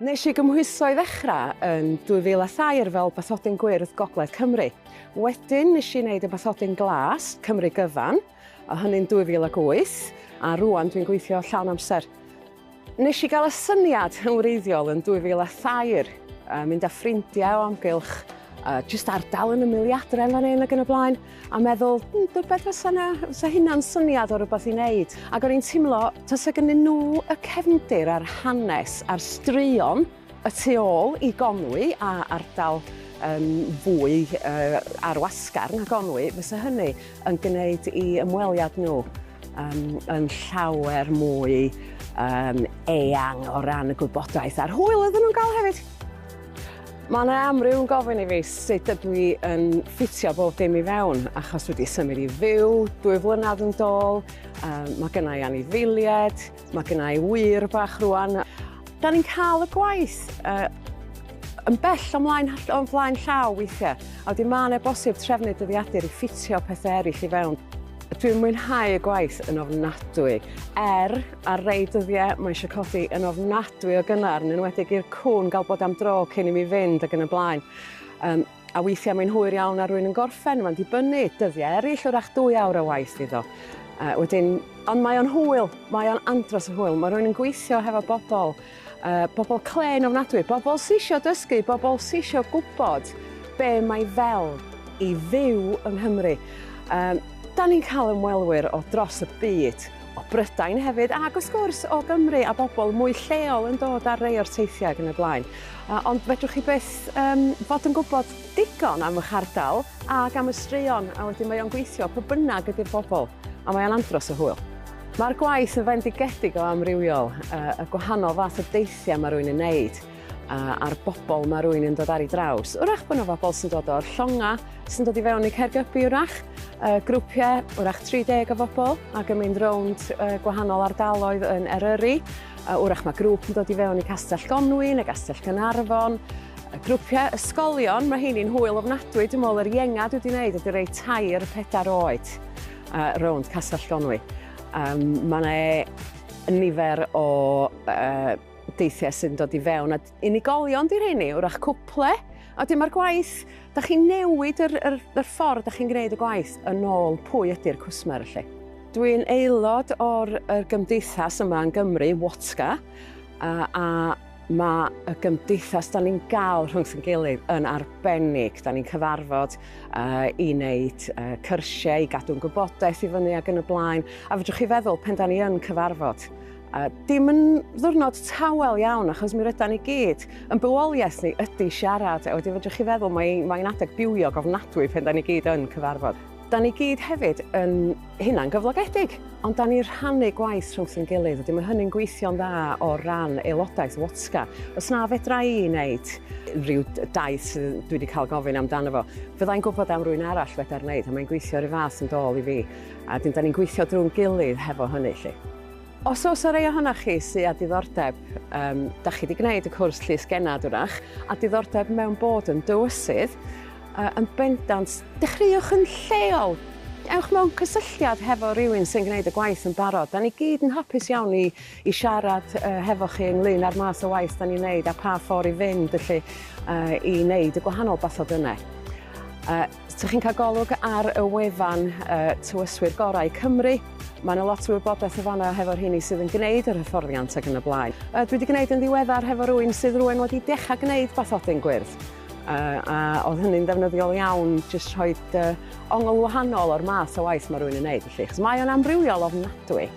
Nes I gymhwyso i ddechrau yn 2002 fel bathodyn gwyrdd Gogledd Cymru. Wedyn nes I wneud y bathodyn glas Cymru gyfan, a hynny'n 2008, a rwan dwi'n gweithio llawn amser. Nes I gael y syniad yn wreiddiol yn 2002, mynd â ffrindiau o amgylch, jyst ardal yn ymweliadau fan hyn ac yn y blaen, a meddwl, beth fysa hynna'n syniad o rhywbeth I wneud. Ac o'n i'n teimlo, tasa gynnyn nhw y cefndir a'r hanes a'r straeon y tu ôl I Conwy a ardal fwy ar wasgar na Conwy, fysa hynny yn gwneud I ymweliad nhw yn llawer mwy eang o ran y gwybodaeth a'r hwyl ydyn nhw'n cael hefyd. Mae yna amryw yn gofyn I fi sut ydw I yn ffitio bob dim I fewn, achos wedi symud I fyw 2 flynedd yn dôl, mae gynna I anifeiliaid, mae gynna I wir bach rwan. Da ni'n cael y gwaith yn bell o'n flaen llaw weithiau, a wedi mae yna bosib trefnu dyddiadur I ffitio pethau eraill I fewn. Dwi'n mwynhau y gwaith yn ofnadwy. Ar rei dyddiau mae eisiau codi yn ofnadwy o gynnar, yn enwedig i'r cwn gael bod am dro cyn I mi fynd ac yn y blaen. A weithiau mae'n hwyr iawn ar rwy'n yn gorffen, mae'n dibynnu dyddiau eraill wrach 2 awr o waith iddo. Ond mae o'n hwyl, mae o'n andros o hwyl. Mae rwy'n yn gweithio hefo bobl clen ofnadwy, bobl sy'n eisiau dysgu, bobl sy'n eisiau gwybod be mae fel I fyw yng Nghymru. Da ni'n cael ymwelwyr o dros y byd, o Brydain hefyd, ac wrth gwrs o Gymru a bobl mwy lleol yn dod ar rei o'r teithiau ac yn y blaen. Ond fedrwch chi byth fod yn gwybod digon am eich ardal ac am y straeon, a wedyn mae o'n gweithio pa bynnag ydy'r bobl, a mae o'n andros o hwyl. Mae'r gwaith yn fendigedig o amrywiol, y gwahanol fath o deithiau mae rwy'n yn wneud, a'r bobl mae rwy'n yn dod ar ei draws. Wrach bod yna bobl sy'n dod o'r llonga, sy'n dod I fewn I Caergybi wrach, grwpiau wrach 30 o bobl ac yn mynd rownd gwahanol ardaloedd yn Eryri. Wrach mae grŵp yn dod I fewn I Castell Conwy neu Castell Caernarfon. Grwpiau ysgolion, mae hynny'n hwyl ofnadwy. Dwi'n meddwl yr iengad wedi wneud ydy rei 3-4 oed rownd Castell Conwy. Mae yna nifer o deithiau sy'n dod I fewn, a unigolion di'r hynny, wrach cwple, a dim mae'r gwaith, da chi'n newid yr ffordd da chi'n gwneud y gwaith yn ôl pwy ydy'r cwsmer lle. Dwi'n aelod o'r gymdeithas yma yn Gymru, WOTSCA, a mae y gymdeithas da ni'n gael rhwng sy'n gilydd yn arbennig. Da ni'n cyfarfod I wneud cyrsiau, I gadw'n gwybodaeth I fyny ac yn y blaen, a fedrwch chi feddwl pen da ni yn cyfarfod. Dim yn ddwrnod tawel iawn, achos mi rydan ni gyd yn bywoliaeth ni ydy siarad. A wedyn fedrwch chi feddwl mae'n adeg biwiog ofnadwy pen da ni gyd yn cyfarfod. Da ni gyd hefyd yn hynna'n gyflogedig, ond da ni rhannu gwaith rhwng sy'n gilydd. Mae hynny'n gweithio'n dda o ran aelodaeth WOTSCA. Os na fedra I wneud rhyw daith sydd dwi wedi cael gofyn amdano fo, fyddai'n gwybod am rwy'n arall feda'r wneud, a mae'n gweithio rhyw fath yn dôl I fi. A da ni'n gweithio drwy'n gilydd hefo hynny lle. Os oes y rei ohonoch chi sydd â diddordeb, da chi wedi gwneud y cwrs llys genad wrach, a diddordeb mewn bod yn dywysydd, yn bendant, dechreuwch yn lleol. Ewch mewn cysylltiad hefo rhywun sy'n gwneud y gwaith yn barod. Da ni gyd yn hapus iawn I siarad hefo chi ynglyn â'r math o waith da ni'n wneud a pa ffordd I fynd felly I wneud y gwahanol bathodynau. Ydych chi'n cael golwg ar y wefan tywyswyr gorau Cymru. Mae yna lot o wybodaeth o fanna hefo rhywun sydd yn gwneud yr hyfforddiant ac yn y blaen. Dwi wedi gwneud yn ddiweddar hefo rhywun sydd rwy'n wedi dechrau gwneud bathodyn gwyrdd. A oedd hynny'n ddefnyddiol iawn jyst rhoi ongl wahanol o'r math o waith mae rwy'n yn wneud. Felly, mae o'n amrywiol ofnadwy.